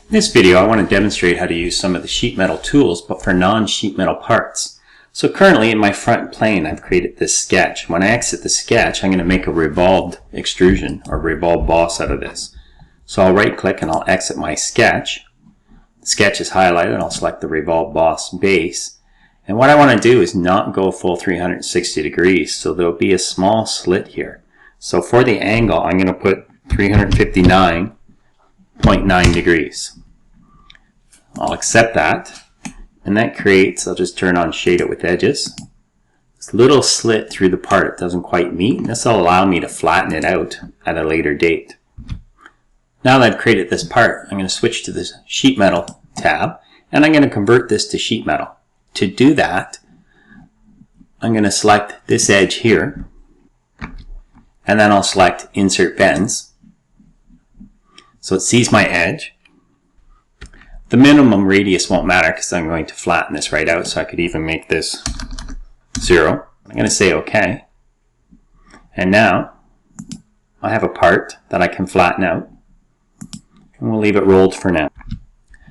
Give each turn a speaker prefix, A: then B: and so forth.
A: In this video, I want to demonstrate how to use some of the sheet metal tools, but for non-sheet metal parts. So currently in my front plane, I've created this sketch. When I exit the sketch, I'm going to make a revolved extrusion or revolved boss out of this. So I'll right click and I'll exit my sketch. The sketch is highlighted and I'll select the revolved boss base. And what I want to do is not go full 360 degrees. So there'll be a small slit here. So for the angle, I'm going to put 359.9 degrees. I'll accept that, and that creates, I'll just turn on shade it with edges, this little slit through the part it doesn't quite meet, and this will allow me to flatten it out at a later date. Now that I've created this part, I'm going to switch to this sheet metal tab, and I'm going to convert this to sheet metal. To do that, I'm going to select this edge here, and then I'll select Insert Bends. So it sees my edge. The minimum radius won't matter because I'm going to flatten this right out, so I could even make this 0. I'm going to say OK. And now I have a part that I can flatten out. And we'll leave it rolled for now.